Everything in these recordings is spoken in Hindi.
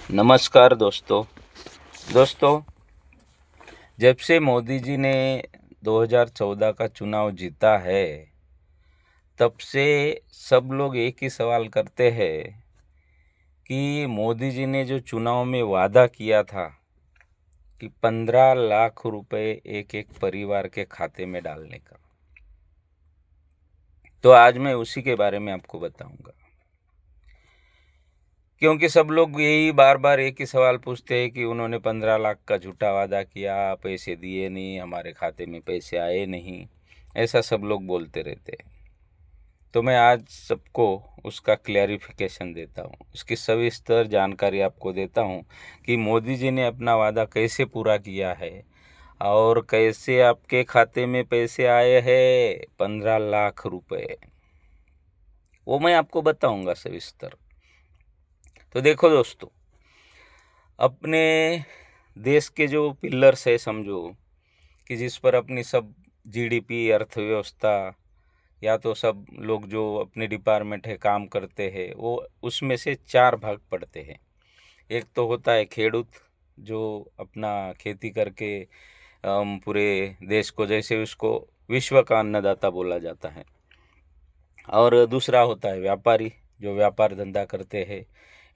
नमस्कार दोस्तों जब से मोदी जी ने 2014 का चुनाव जीता है तब से सब लोग एक ही सवाल करते हैं कि मोदी जी ने जो चुनाव में वादा किया था कि 15 लाख रुपए एक एक परिवार के खाते में डालने का, तो आज मैं उसी के बारे में आपको बताऊंगा। क्योंकि सब लोग यही बार बार एक ही सवाल पूछते हैं कि उन्होंने 15 लाख का झूठा वादा किया, पैसे दिए नहीं, हमारे खाते में पैसे आए नहीं, ऐसा सब लोग बोलते रहते हैं। तो मैं आज सबको उसका क्लैरिफिकेशन देता हूँ, उसकी सविस्तर जानकारी आपको देता हूँ कि मोदी जी ने अपना वादा कैसे पूरा किया है और कैसे आपके खाते में पैसे आए हैं 15 लाख रुपए, वो मैं आपको बताऊंगा सविस्तर। तो देखो दोस्तों, अपने देश के जो पिलर्स है, समझो कि जिस पर अपनी सब जीडीपी, अर्थव्यवस्था या तो सब लोग जो अपने डिपार्टमेंट है काम करते हैं, वो उसमें से 4 भाग पड़ते हैं। एक तो होता है खेडूत, जो अपना खेती करके पूरे देश को, जैसे उसको विश्व का अन्नदाता बोला जाता है। और दूसरा होता है व्यापारी, जो व्यापार धंधा करते हैं,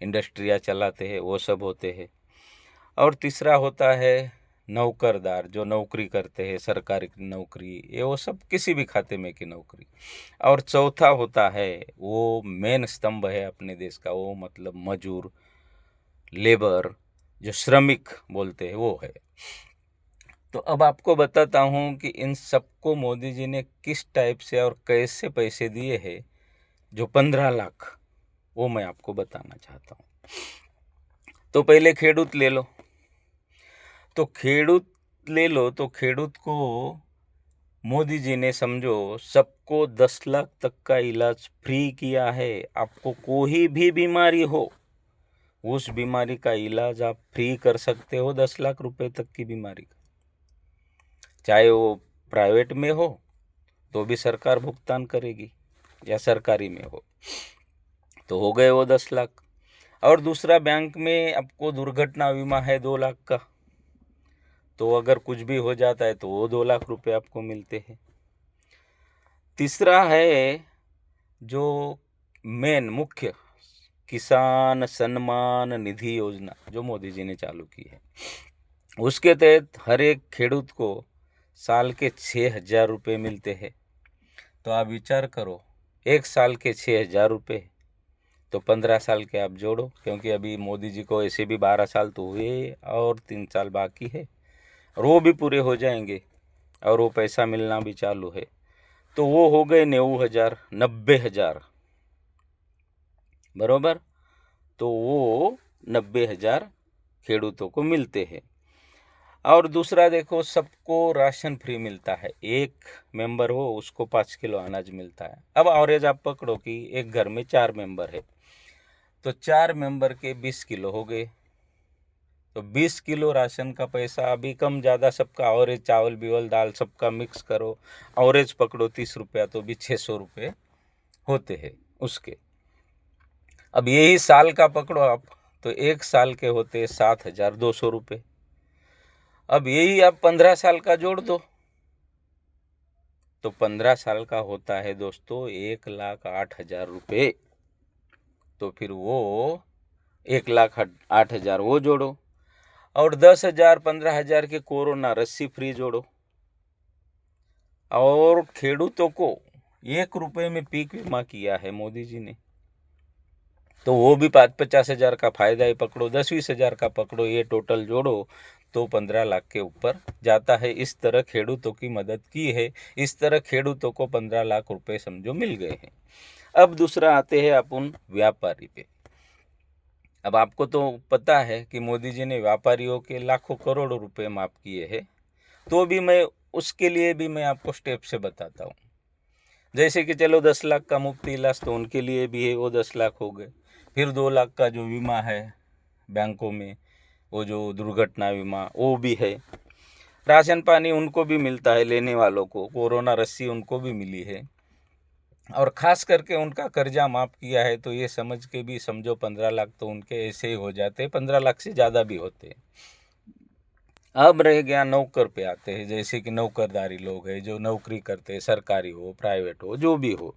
इंडस्ट्रिया चलाते हैं, वो सब होते हैं। और तीसरा होता है नौकरदार, जो नौकरी करते हैं, सरकारी नौकरी, ये वो सब किसी भी खाते में की नौकरी। और चौथा होता है, वो मेन स्तंभ है अपने देश का, वो मतलब मजूर, लेबर, जो श्रमिक बोलते हैं, वो है। तो अब आपको बताता हूँ कि इन सबको मोदी जी ने किस टाइप से और कैसे पैसे दिए हैं। जो 15 लाख, वो मैं आपको बताना चाहता हूँ। तो पहले खेडूत ले लो। तो खेडूत को मोदी जी ने, समझो, सबको 10 लाख तक का इलाज फ्री किया है। आपको कोई भी बीमारी हो, उस बीमारी का इलाज आप फ्री कर सकते हो, 10 लाख रुपए तक की बीमारी का। चाहे वो प्राइवेट में हो तो भी सरकार भुगतान करेगी, या सरकारी में हो तो हो गए वो 10 लाख। और दूसरा, बैंक में आपको दुर्घटना बीमा है 2 लाख का, तो अगर कुछ भी हो जाता है तो वो 2 लाख रुपए आपको मिलते हैं। तीसरा है जो मेन मुख्य किसान सम्मान निधि योजना, जो मोदी जी ने चालू की है। उसके तहत हर एक खेडूत को साल के 6,000 रुपये मिलते हैं। तो आप विचार करो, एक साल के 6,000 रुपये, तो 15 साल के आप जोड़ो, क्योंकि अभी मोदी जी को ऐसे भी 12 साल तो हुए और 3 साल बाकी है, और वो भी पूरे हो जाएंगे और वो पैसा मिलना भी चालू है। तो वो हो गए 90,000, 90,000 बरोबर। तो वो 90,000 खेडूतों को मिलते हैं। और दूसरा देखो, सबको राशन फ्री मिलता है। एक मेंबर हो उसको 5 किलो अनाज मिलता है। अब एवरेज आप पकड़ो कि एक घर में 4 मेंबर है, तो 4 मेंबर के 20 किलो हो गए। तो 20 किलो राशन का पैसा, अभी कम ज़्यादा सबका एवरेज, चावल बीवल दाल सबका मिक्स करो, एवरेज पकड़ो 30 रुपया, तो भी 600 रुपये होते हैं उसके। अब यही साल का पकड़ो आप, तो एक साल के होते 7,200 रुपये। अब यही आप 15 साल का जोड़ दो, तो 15 साल का होता है दोस्तों 1,08,000 रुपये। तो फिर वो 1,08,000 वो जोड़ो, और 10,000 15,000 के कोरोना रस्सी फ्री जोड़ो, और खेडूतों को 1 रुपये में पीक बीमा किया है मोदी जी ने, तो वो भी 50,000 का फायदा ही पकड़ो, 10-20,000 का पकड़ो, ये टोटल जोड़ो तो 15 लाख के ऊपर जाता है। इस तरह खेडूतों की मदद की है, इस तरह खेडूतों को 15 लाख रुपए समझो मिल गए हैं। अब दूसरा आते हैं अपन व्यापारी पे। अब आपको तो पता है कि मोदी जी ने व्यापारियों के लाखों करोड़ों रुपए माफ किए हैं, तो भी मैं उसके लिए भी मैं आपको स्टेप से बताता हूँ। जैसे कि चलो 10 लाख का मुफ्त इलाज तो उनके लिए भी है, वो 10 लाख हो गए। फिर 2 लाख का जो बीमा है बैंकों में, वो जो दुर्घटना बीमा, वो भी है। राशन पानी उनको भी मिलता है, लेने वालों को, कोरोना रस्सी उनको भी मिली है। और ख़ास करके उनका कर्जा माफ़ किया है, तो ये समझ के भी समझो 15 लाख तो उनके ऐसे ही हो जाते हैं, 15 लाख से ज़्यादा भी होते हैं। अब रह गया नौकर पे आते हैं, जैसे कि नौकरदारी लोग हैं जो नौकरी करते हैं, सरकारी हो प्राइवेट हो जो भी हो।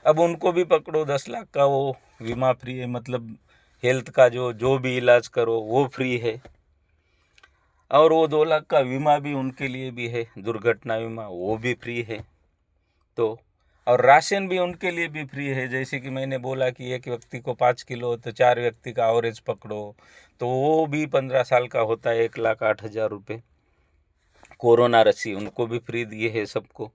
अब उनको भी पकड़ो, 10 लाख का वो बीमा फ्री है, मतलब हेल्थ का जो जो भी इलाज करो वो फ्री है। और वो 2 लाख का बीमा भी उनके लिए भी है, दुर्घटना बीमा वो भी फ्री है। तो और राशन भी उनके लिए भी फ्री है। जैसे कि मैंने बोला कि एक व्यक्ति को 5 किलो, तो 4 व्यक्ति का एवरेज पकड़ो तो वो भी 15 साल का होता है, 1,08,000 रुपये। कोरोना रसी उनको भी फ्री दिए है सबको।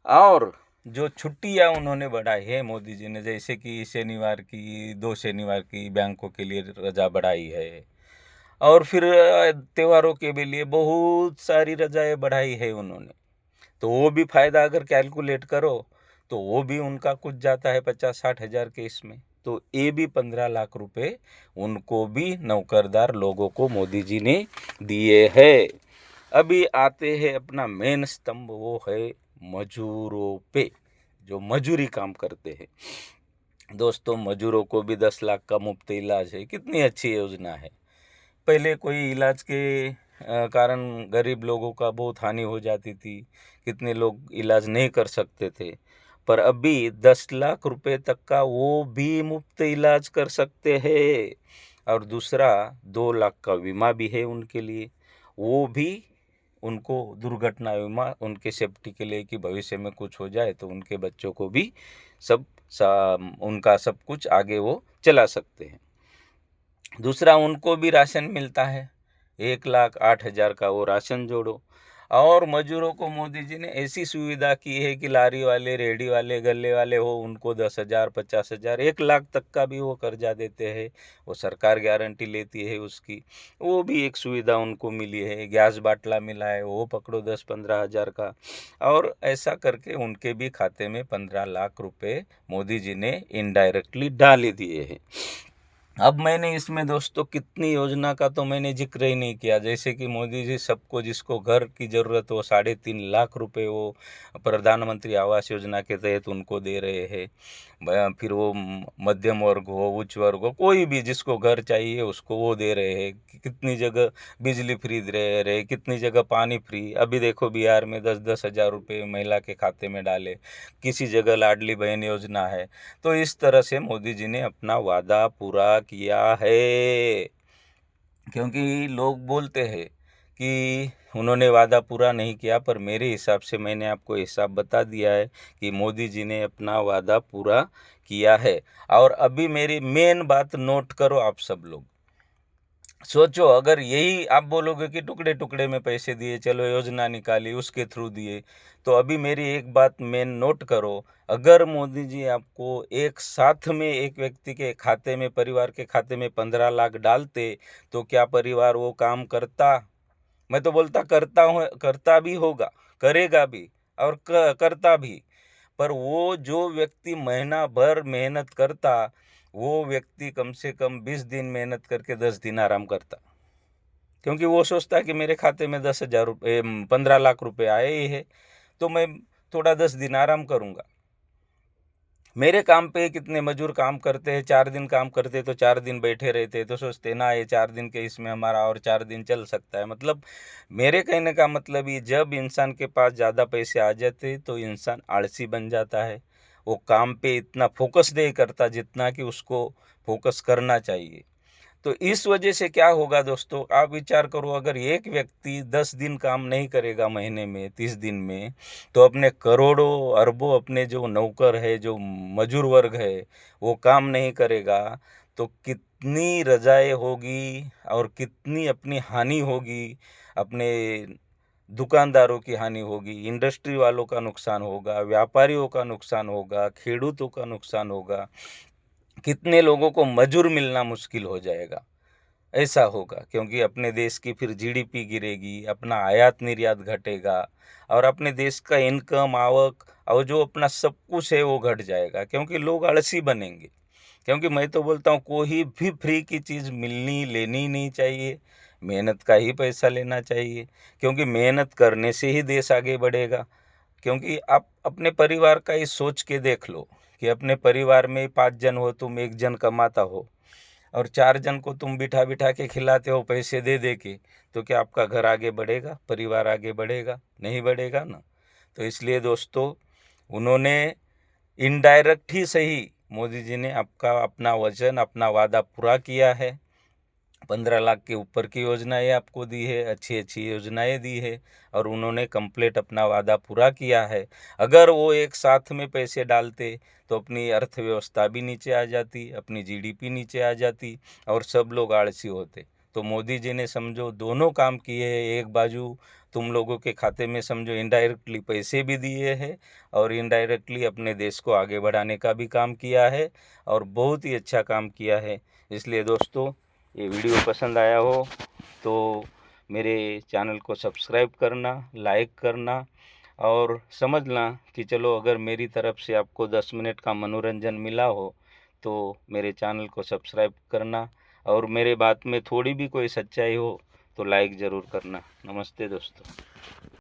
और जो छुट्टियां उन्होंने बढ़ाई है मोदी जी ने, जैसे कि शनिवार की, 2 शनिवार की बैंकों के लिए रजा बढ़ाई है, और फिर त्योहारों के भी लिए बहुत सारी रजाएं बढ़ाई है उन्होंने। तो वो भी फ़ायदा अगर कैलकुलेट करो तो वो भी उनका कुछ जाता है 50-60 हज़ार के इसमें। तो ये भी 15 लाख रुपए उनको भी नौकरदार लोगों को मोदी जी ने दिए हैं। अभी आते हैं अपना मेन स्तंभ, वो है मजूरों पे, जो मजूरी काम करते हैं। दोस्तों, मजूरों को भी 10 लाख का मुफ्त इलाज है, कितनी अच्छी योजना है। पहले कोई इलाज के कारण गरीब लोगों का बहुत हानि हो जाती थी, कितने लोग इलाज नहीं कर सकते थे, पर अभी 10 लाख रुपए तक का वो भी मुफ्त इलाज कर सकते हैं। और दूसरा 2 लाख का बीमा भी है उनके लिए, वो भी उनको दुर्घटना बीमा उनके सेफ्टी के लिए कि भविष्य में कुछ हो जाए तो उनके बच्चों को भी सब उनका सब कुछ आगे वो चला सकते हैं। दूसरा, उनको भी राशन मिलता है, 1,08,000 का वो राशन जोड़ो। और मजदूरों को मोदी जी ने ऐसी सुविधा की है कि लारी वाले, रेहड़ी वाले, गल्ले वाले हो, उनको 10,000, 50,000, 1 लाख तक का भी वो कर्जा देते हैं। वो सरकार गारंटी लेती है उसकी, वो भी एक सुविधा उनको मिली है। गैस बाटला मिला है, वो पकड़ो 10-15 हज़ार का। और ऐसा करके उनके भी खाते में 15 लाख रुपए मोदी जी ने इनडायरेक्टली डाल ही दिए हैं। अब मैंने इसमें दोस्तों कितनी योजना का तो मैंने जिक्र ही नहीं किया। जैसे कि मोदी जी सबको, जिसको घर की ज़रूरत हो, 3.5 लाख रुपए वो प्रधानमंत्री आवास योजना के तहत उनको दे रहे हैं। फिर वो मध्यम वर्ग हो, उच्च वर्ग हो, कोई भी जिसको घर चाहिए उसको वो दे रहे हैं। कितनी जगह बिजली फ्री दे रहे, कितनी जगह पानी फ्री। अभी देखो बिहार में 10-10 हज़ार रुपये महिला के खाते में डाले, किसी जगह लाडली बहन योजना है। तो इस तरह से मोदी जी ने अपना वादा पूरा किया है। क्योंकि लोग बोलते हैं कि उन्होंने वादा पूरा नहीं किया, पर मेरे हिसाब से मैंने आपको हिसाब बता दिया है कि मोदी जी ने अपना वादा पूरा किया है। और अभी मेरी मेन बात नोट करो आप सब लोग। सोचो, अगर यही आप बोलोगे कि टुकड़े टुकड़े में पैसे दिए, चलो योजना निकाली उसके थ्रू दिए, तो अभी मेरी एक बात मेन नोट करो। अगर मोदी जी आपको एक साथ में एक व्यक्ति के खाते में, परिवार के खाते में 15 लाख डालते, तो क्या परिवार वो काम करता? मैं तो बोलता करता हूँ, करता भी होगा, करेगा भी, और करता भी। पर वो जो व्यक्ति महीना भर मेहनत करता, वो व्यक्ति कम से कम 20 दिन मेहनत करके 10 दिन आराम करता। क्योंकि वो सोचता कि मेरे खाते में 10,000 रुपये, 15 लाख रुपए आए ही है, तो मैं थोड़ा 10 दिन आराम करूँगा। मेरे काम पे कितने मजदूर काम करते हैं, 4 दिन काम करते तो 4 दिन बैठे रहते, तो सोचते ना ये 4 दिन के इसमें हमारा और 4 दिन चल सकता है। मतलब मेरे कहने का मतलब ये, जब इंसान के पास ज़्यादा पैसे आ जाते तो इंसान आलसी बन जाता है। वो काम पे इतना फोकस नहीं करता जितना कि उसको फोकस करना चाहिए। तो इस वजह से क्या होगा दोस्तों, आप विचार करो, अगर एक व्यक्ति 10 दिन काम नहीं करेगा महीने में, 30 दिन में, तो अपने करोड़ों अरबों अपने जो नौकर है, जो मजूर वर्ग है, वो काम नहीं करेगा, तो कितनी रजाएं होगी और कितनी अपनी हानि होगी। अपने दुकानदारों की हानि होगी, इंडस्ट्री वालों का नुकसान होगा, व्यापारियों का नुकसान होगा, खेडूतों का नुकसान होगा, कितने लोगों को मजूर मिलना मुश्किल हो जाएगा। ऐसा होगा, क्योंकि अपने देश की फिर जीडीपी गिरेगी, अपना आयात निर्यात घटेगा, और अपने देश का इनकम, आवक और जो अपना सब कुछ है वो घट जाएगा, क्योंकि लोग आलसी बनेंगे। क्योंकि मैं तो बोलता हूँ कोई भी फ्री की चीज़ मिलनी लेनी नहीं चाहिए, मेहनत का ही पैसा लेना चाहिए। क्योंकि मेहनत करने से ही देश आगे बढ़ेगा। क्योंकि आप अपने परिवार का ही सोच के देख लो कि अपने परिवार में 5 जन हो, तुम 1 जन कमाता हो और 4 जन को तुम बिठा-बिठा के खिलाते हो पैसे दे-दे के, तो क्या आपका घर आगे बढ़ेगा? परिवार आगे बढ़ेगा? नहीं बढ़ेगा ना। तो इसलिए दोस्तों, उन्होंने इनडायरेक्ट ही सही, मोदी जी ने आपका अपना वचन, अपना वादा पूरा किया है। 15 लाख के ऊपर की योजनाएं आपको दी है, अच्छी-अच्छी योजनाएं दी है और उन्होंने कंप्लीट अपना वादा पूरा किया है। अगर वो एक साथ में पैसे डालते तो अपनी अर्थव्यवस्था भी नीचे आ जाती, अपनी जीडीपी नीचे आ जाती और सब लोग आलसी होते। तो मोदी जी ने समझो दोनों काम किए हैं। एक बाजू तुम लोगों के खाते में समझो इनडायरेक्टली पैसे भी दिए हैं और इनडायरेक्टली अपने देश को आगे बढ़ाने का भी काम किया है और बहुत ही अच्छा काम किया है। इसलिए दोस्तों, ये वीडियो पसंद आया हो तो मेरे चैनल को सब्सक्राइब करना, लाइक करना और समझना कि चलो अगर मेरी तरफ से आपको 10 मिनट का मनोरंजन मिला हो तो मेरे चैनल को सब्सक्राइब करना और मेरे बात में थोड़ी भी कोई सच्चाई हो तो लाइक ज़रूर करना। नमस्ते दोस्तों।